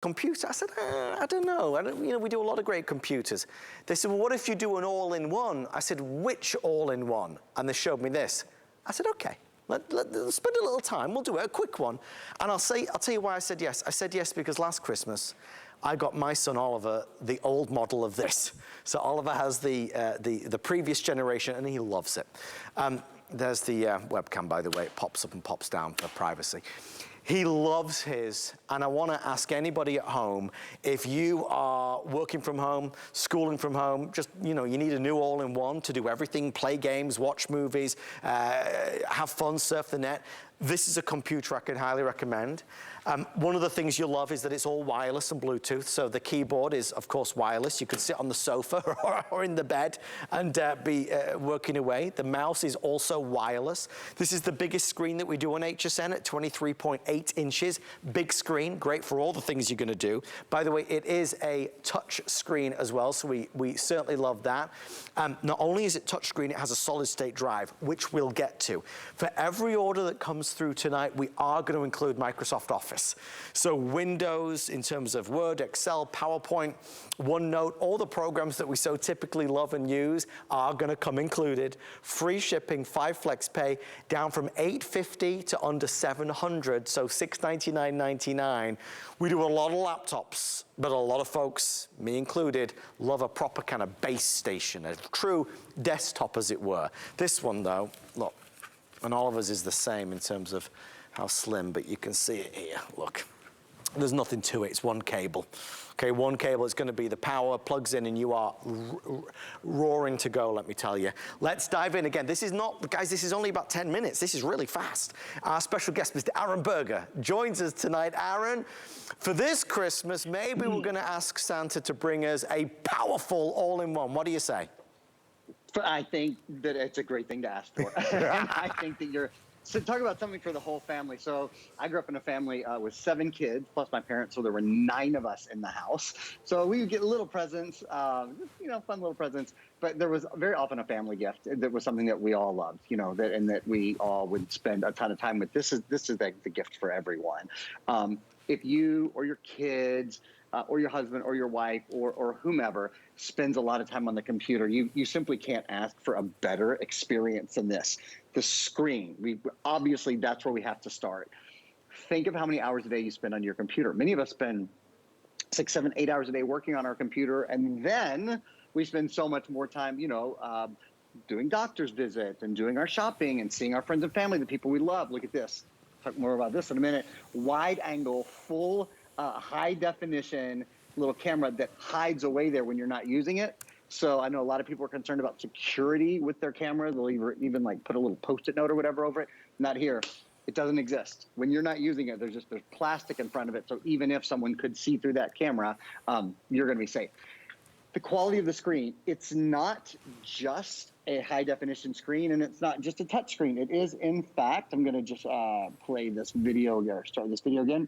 computer? I said, I don't know. You know, we do a lot of great computers. They said, well, what if you do an all-in-one? I said, which all-in-one? And they showed me this. I said, okay. Let's spend a little time. We'll do it, a quick one. And I'll tell you why I said yes. I said yes because last Christmas, I got my son Oliver the old model of this. So Oliver has the previous generation, and he loves it. There's the webcam, by the way. It pops up and pops down for privacy. He loves his, and I want to ask anybody at home, if you are working from home, schooling from home, just, you know, you need a new all-in-one to do everything, play games, watch movies, have fun, surf the net. This is a computer I can highly recommend. One of the things you'll love is that it's all wireless and Bluetooth, so the keyboard is, of course, wireless. You could sit on the sofa or in the bed and be working away. The mouse is also wireless. This is the biggest screen that we do on HSN at 23.8 inches. Big screen, great for all the things you're going to do. By the way, it is a touch screen as well, so we certainly love that. Not only is it touch screen, it has a solid-state drive, which we'll get to. For every order that comes through tonight, we are going to include Microsoft Office. So Windows, in terms of Word, Excel, PowerPoint, OneNote, all the programs that we so typically love and use are going to come included. Free shipping, 5 flex pay, down from $850 to under $700, so $699.99. We do a lot of laptops, but a lot of folks, me included, love a proper kind of base station, a true desktop, as it were. This one, though, look, and Oliver's is the same in terms of how slim, but you can see it here, look. There's nothing to it, it's one cable. Okay, one cable is going to be the power, plugs in, and you are roaring to go, let me tell you. Let's dive in again. This is not, guys, this is only about 10 minutes. This is really fast. Our special guest, Mr. Aaron Berger, joins us tonight. Aaron, for this Christmas, maybe we're going to ask Santa to bring us a powerful all-in-one. What do you say? I think that it's a great thing to ask for. I think that so talk about something for the whole family. So I grew up in a family with 7 kids, plus my parents, so there were 9 of us in the house. So we would get little presents, you know, fun little presents, but there was very often a family gift that was something that we all loved, you know, and that we all would spend a ton of time with. This is the gift for everyone. If you or your kids or your husband or your wife or whomever spends a lot of time on the computer, you simply can't ask for a better experience than this. The screen, obviously that's where we have to start. Think of how many hours a day you spend on your computer. Many of us spend 6, 7, 8 hours a day working on our computer, and then we spend so much more time, you know, doing doctor's visits and doing our shopping and seeing our friends and family, the people we love. Look at this. Talk more about this in a minute. Wide angle, full high definition little camera that hides away there when you're not using it. So I know a lot of people are concerned about security with their camera. They'll even like put a little Post-it note or whatever over it. Not here. It doesn't exist. When you're not using it, there's plastic in front of it. So even if someone could see through that camera, you're going to be safe. The quality of the screen, it's not just a high definition screen, and it's not just a touch screen. It is, in fact, I'm going to just play this video or start this video again.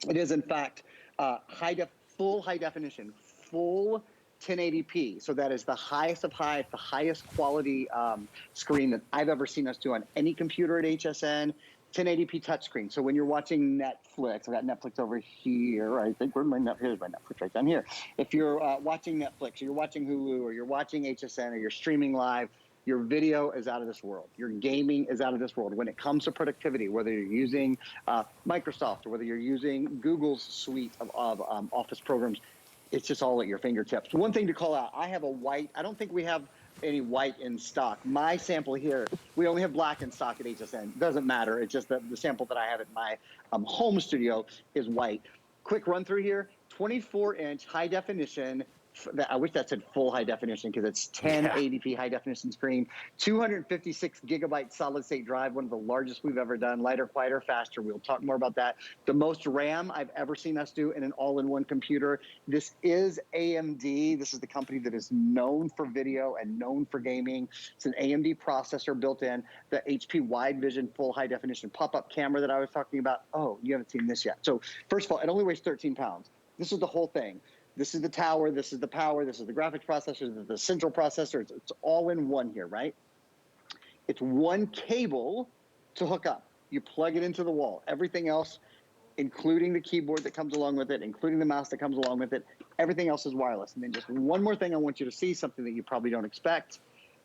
It is, in fact, full high definition, full 1080p. So that is the highest of high, the highest quality screen that I've ever seen us do on any computer at HSN. 1080p touchscreen. So when you're watching Netflix, I've got Netflix over here. I think here's my Netflix right down here. If you're watching Netflix, or you're watching Hulu, or you're watching HSN, or you're streaming live, your video is out of this world. Your gaming is out of this world. When it comes to productivity, whether you're using Microsoft or whether you're using Google's suite of Office programs, it's just all at your fingertips. One thing to call out, I have a white, I don't think we have any white in stock. My sample here, we only have black in stock at HSN. Doesn't matter. It's just that the sample that I have at my home studio is white. Quick run through here, 24-inch high definition. I wish that said full high definition because it's 1080p high definition screen, 256 gigabyte solid state drive, one of the largest we've ever done, lighter, quieter, faster. We'll talk more about that. The most RAM I've ever seen us do in an all-in-one computer. This is AMD. This is the company that is known for video and known for gaming. It's an AMD processor built in, the HP wide vision full high definition pop-up camera that I was talking about. Oh, you haven't seen this yet. So first of all, it only weighs 13 pounds. This is the whole thing. This is the tower, this is the power, this is the graphics processor, this is the central processor. It's all in one here, right? It's one cable to hook up. You plug it into the wall. Everything else including the keyboard that comes along with it, including the mouse that comes along with it. Everything else is wireless. And then just one more thing I want you to see, something that you probably don't expect.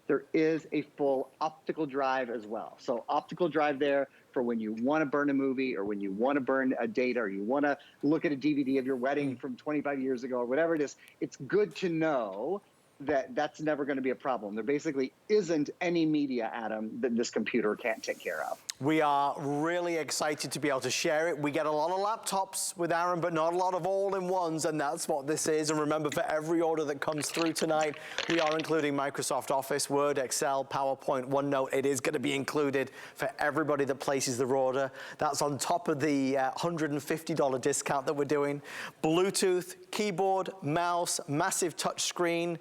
There is a full optical drive as well. So optical drive there for when you want to burn a movie, or when you want to burn a data, or you want to look at a DVD of your wedding from 25 years ago, or whatever it is. It's good to know that that's never going to be a problem. There basically isn't any media, Adam, that this computer can't take care of. We are really excited to be able to share it. We get a lot of laptops with Aaron, but not a lot of all-in-ones, and that's what this is. And remember, for every order that comes through tonight, we are including Microsoft Office, Word, Excel, PowerPoint, OneNote. It is going to be included for everybody that places their order. That's on top of the $150 discount that we're doing. Bluetooth, keyboard, mouse, massive touch screen.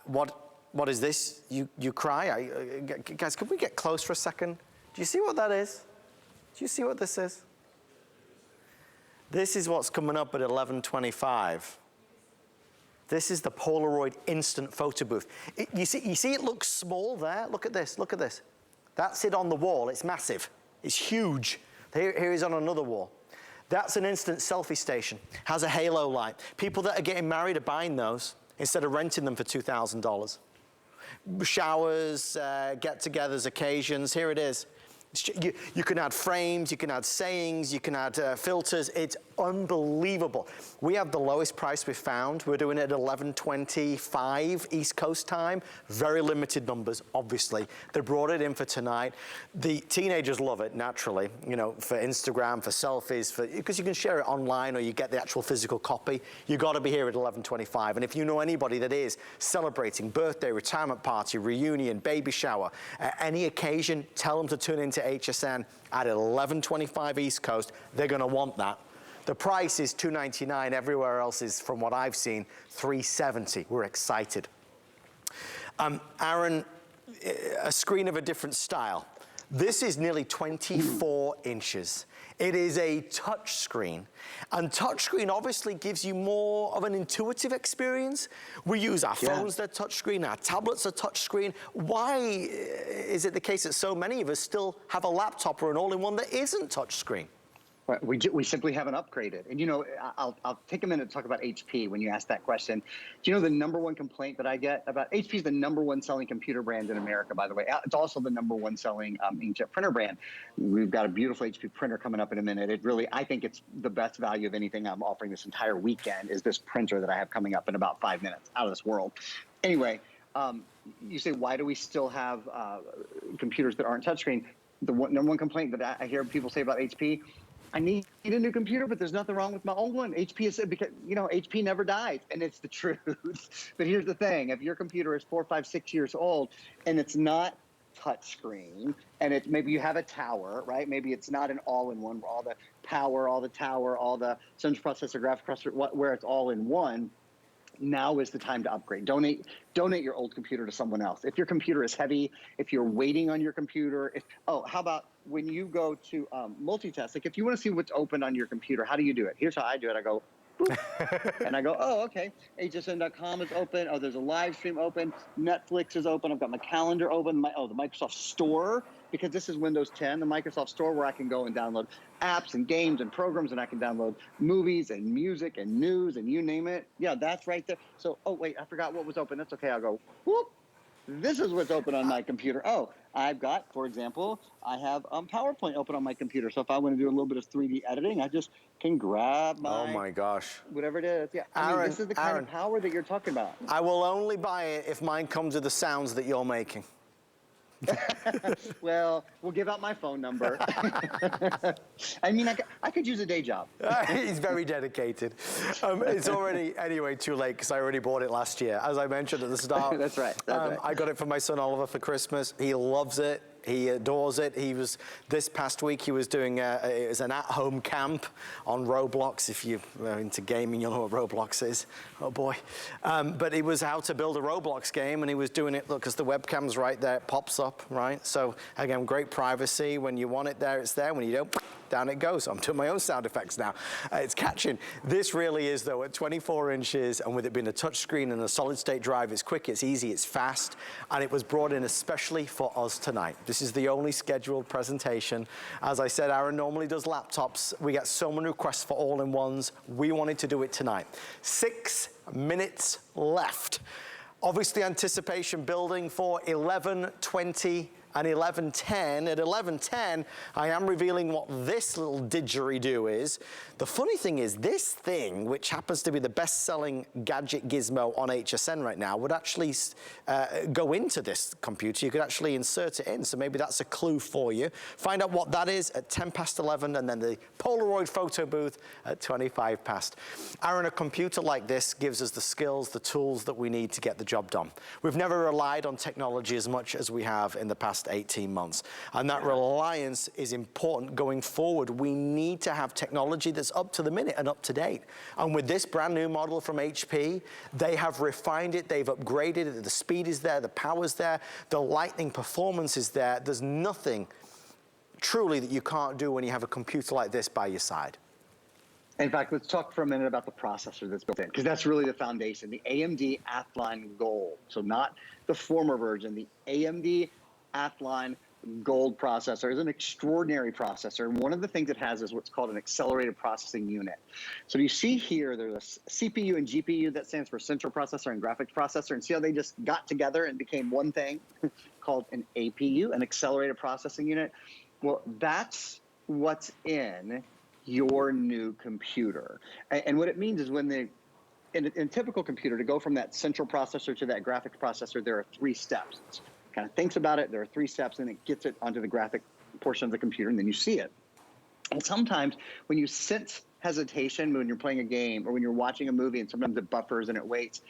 What is this? You cry? Guys, can we get close for a second? Do you see what that is? Do you see what this is? This is what's coming up at 11:25. This is the Polaroid instant photo booth. You see it looks small there? Look at this, look at this. That's it on the wall, it's massive. It's huge. Here is on another wall. That's an instant selfie station, has a halo light. People that are getting married are buying those instead of renting them for $2,000. Showers, get-togethers, occasions, here it is. You can add frames, you can add sayings, you can add filters. It's unbelievable. We have the lowest price we've found. We're doing it at $11.25 East Coast time. Very limited numbers, obviously. They brought it in for tonight. The teenagers love it, naturally, you know, for Instagram, for selfies, because you can share it online, or you get the actual physical copy. You got to be here at 11:25. And if you know anybody that is celebrating birthday, retirement party, reunion, baby shower, any occasion, tell them to tune into HSN at 11:25 East Coast. They're going to want that. The price is $299. Everywhere else is, from what I've seen, $370. We're excited. Aaron, a screen of a different style. This is nearly 24 inches. It is a touch screen, and touch screen obviously gives you more of an intuitive experience. We use our phones that touch screen, our tablets are touch screen. Why is it the case that so many of us still have a laptop or an all-in-one that isn't touch screen? We simply haven't upgraded. And, you know, I'll take a minute to talk about HP when you ask that question. Do you know the #1 complaint that I get about HP is the #1 selling computer brand in America, by the way. It's also the #1 selling inkjet printer brand. We've got a beautiful HP printer coming up in a minute. It really, I think it's the best value of anything I'm offering this entire weekend is this printer that I have coming up in about 5 minutes. Out of this world. Anyway, you say, why do we still have computers that aren't touchscreen? The #1 complaint that I hear people say about HP, I need a new computer, but there's nothing wrong with my old one. HP is, because, you know, HP never dies, and it's the truth. But here's the thing. If your computer is 4, 5, 6 years old and it's not touchscreen, and maybe you have a tower, right? Maybe it's not an all-in-one where all the power, all the tower, all the central processor, graphics processor, where it's all in one. Now is the time to upgrade. Donate your old computer to someone else. If your computer is heavy, if you're waiting on your computer, how about when you go to multitask? Like, if you want to see what's open on your computer, how do you do it? Here's how I do it. I go, boop, and I go, oh, okay. HSN.com is open. Oh, there's a live stream open. Netflix is open. I've got my calendar open. The Microsoft Store, because this is Windows 10, the Microsoft Store, where I can go and download apps and games and programs, and I can download movies and music and news and you name it. Yeah, that's right there. So, oh, wait, I forgot what was open. That's okay. I'll go, whoop. This is what's open on my computer. Oh, I've got, for example, I have PowerPoint open on my computer. So if I want to do a little bit of 3D editing, I just can grab my, oh my gosh, whatever it is. Yeah, Aaron, I mean, this is the kind of power that you're talking about. I will only buy it if mine comes with the sounds that you're making. Well, we'll give out my phone number. I mean, I could use a day job. He's very dedicated. It's already, anyway, too late because I already bought it last year. As I mentioned at the start. That's right. That's right. I got it for my son Oliver for Christmas. He loves it. He adores it. This past week, he was doing it was an at-home camp on Roblox. If you're into gaming, you'll know what Roblox is. Oh boy. But he was how to build a Roblox game, and he was doing it, look, because the webcam's right there, it pops up, right? So again, great privacy. When you want it there, it's there. When you don't, down it goes. I'm doing my own sound effects now. It's catching. This really is, though, at 24 inches, and with it being a touchscreen and a solid-state drive, it's quick, it's easy, it's fast, and it was brought in especially for us tonight. This is the only scheduled presentation. As I said, Aaron normally does laptops. We get so many requests for all-in-ones. We wanted to do it tonight. 6 minutes left. Obviously, anticipation building for 11:20 and 11:10. At 11:10, I am revealing what this little didgeridoo is. The funny thing is, this thing, which happens to be the best-selling gadget gizmo on HSN right now, would actually go into this computer. You could actually insert it in, so maybe that's a clue for you. Find out what that is at 10 past 11, and then the Polaroid photo booth at 25 past. Aaron, a computer like this gives us the skills, the tools that we need to get the job done. We've never relied on technology as much as we have in the past 18 months. And that reliance is important going forward. We need to have technology that's up to the minute and up to date. And with this brand new model from HP, they have refined it, they've upgraded it, the speed is there, the power's there, the lightning performance is there. There's nothing truly that you can't do when you have a computer like this by your side. In fact, let's talk for a minute about the processor that's built in, because that's really the foundation. The AMD Athlon Gold, so not the former version, the AMD Athlon Gold processor is an extraordinary processor. And one of the things it has is what's called an accelerated processing unit. So you see here, there's a CPU and GPU that stands for central processor and graphics processor. And see how they just got together and became one thing called an APU, an accelerated processing unit? Well, that's what's in your new computer. And what it means is when in a typical computer, to go from that central processor to that graphics processor, there are 3 steps. It's kind of thinks about it, there are 3 steps, and it gets it onto the graphic portion of the computer, and then you see it. And sometimes when you sense hesitation when you're playing a game or when you're watching a movie, and sometimes it buffers and it waits,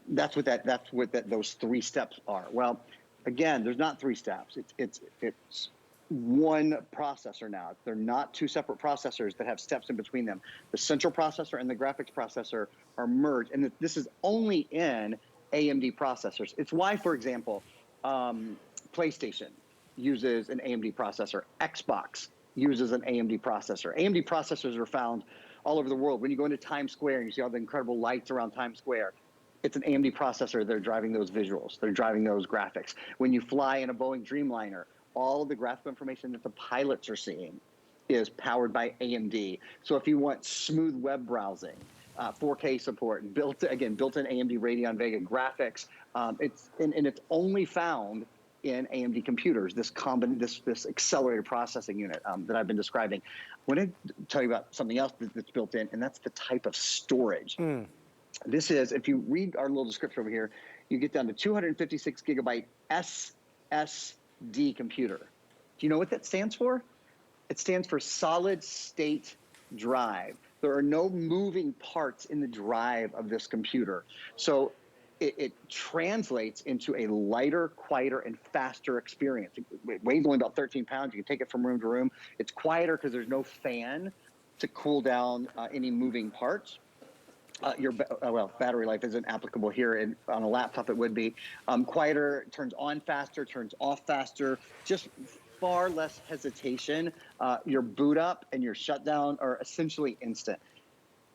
that's what those 3 steps are. Well, again, there's not 3 steps. It's one processor now. They're not 2 separate processors that have steps in between them. The central processor and the graphics processor are merged, and this is only in AMD processors. It's why, for example, PlayStation uses an AMD processor. Xbox uses an AMD processor. AMD processors are found all over the world. When you go into Times Square and you see all the incredible lights around Times Square, it's an AMD processor. They're driving those visuals. They're driving those graphics. When you fly in a Boeing Dreamliner, all of the graphical information that the pilots are seeing is powered by AMD. So if you want smooth web browsing, 4K support, built-in AMD Radeon Vega graphics. It's only found in AMD computers. This accelerated processing unit that I've been describing. I want to tell you about something else that's built in, and that's the type of storage. This is, if you read our little description over here, you get down to 256GB SSD computer. Do you know what that stands for? It stands for solid state drive. There are no moving parts in the drive of this computer. So it translates into a lighter, quieter, and faster experience. It weighs only about 13 pounds. You can take it from room to room. It's quieter because there's no fan to cool down any moving parts. Battery life isn't applicable here. On a laptop, it would be. Quieter, turns on faster, turns off faster, just far less hesitation. Your boot up and your shutdown are essentially instant.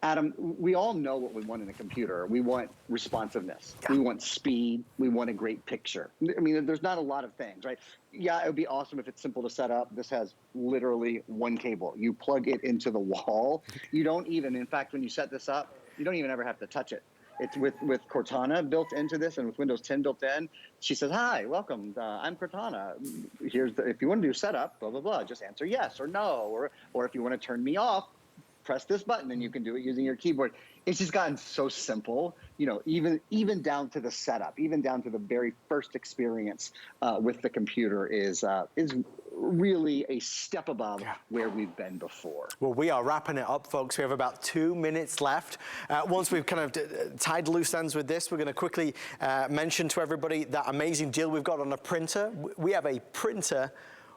Adam, we all know what we want in a computer. We want responsiveness. Yeah. We want speed. We want a great picture. I mean, there's not a lot of things, right? Yeah, it would be awesome if it's simple to set up. This has literally one cable. You plug it into the wall. You don't even, in fact, when you set this up, you don't even ever have to touch it. It's with Cortana built into this, and with Windows 10 built in. She says, "Hi, welcome. I'm Cortana. If you want to do setup, blah blah blah. Just answer yes or no, or if you want to turn me off, press this button, and you can do it using your keyboard." It's just gotten so simple, even down to the setup, even down to the very first experience with the computer is really a step above where we've been before. Well, we are wrapping it up, folks. We have about 2 minutes left. Once we've kind of tied loose ends with this, we're going to quickly mention to everybody that amazing deal we've got on a printer. We have a printer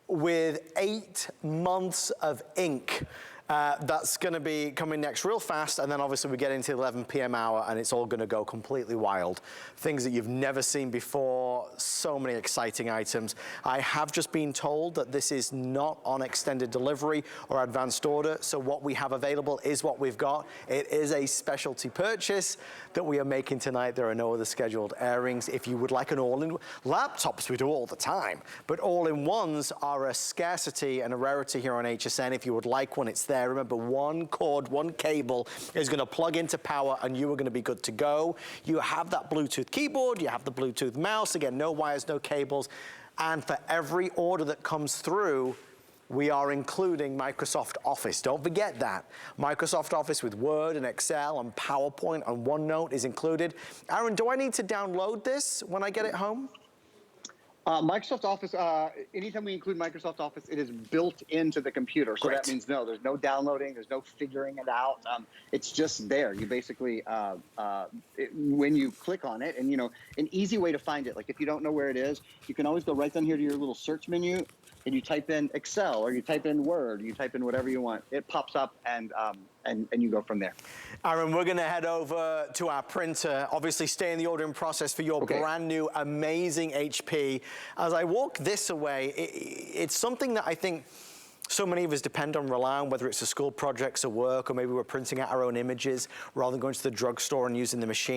with 8 months of ink. That's going to be coming next real fast, and then obviously we get into the 11 p.m. hour, and it's all going to go completely wild. Things that you've never seen before, so many exciting items. I have just been told that this is not on extended delivery or advanced order, so what we have available is what we've got. It is a specialty purchase that we are making tonight. There are no other scheduled airings. If you would like an all-in, laptops we do all the time, but all-in-ones are a scarcity and a rarity here on HSN. If you would like one, it's there. Remember, one cord, one cable is going to plug into power, and you are going to be good to go. You have that Bluetooth keyboard, you have the Bluetooth mouse. Again, no wires, no cables. And for every order that comes through, we are including Microsoft Office. Don't forget that. Microsoft Office with Word and Excel and PowerPoint and OneNote is included. Aaron, do I need to download this when I get it home? Microsoft Office, anytime we include Microsoft Office, it is built into the computer. So Great. that means no, there's no downloading, there's no figuring it out. It's just there. You basically, when you click on it, and you know, an easy way to find it, like if you don't know where it is, you can always go right down here to your little search menu, and you type in Excel, or you type in Word, or you type in whatever you want. It pops up, and you go from there. Aaron, we're going to head over to our printer, obviously stay in the ordering process for your brand new, amazing HP. As I walk this away, it's something that I think so many of us depend on, rely on, whether it's a school projects or work, or maybe we're printing out our own images rather than going to the drugstore and using the machine.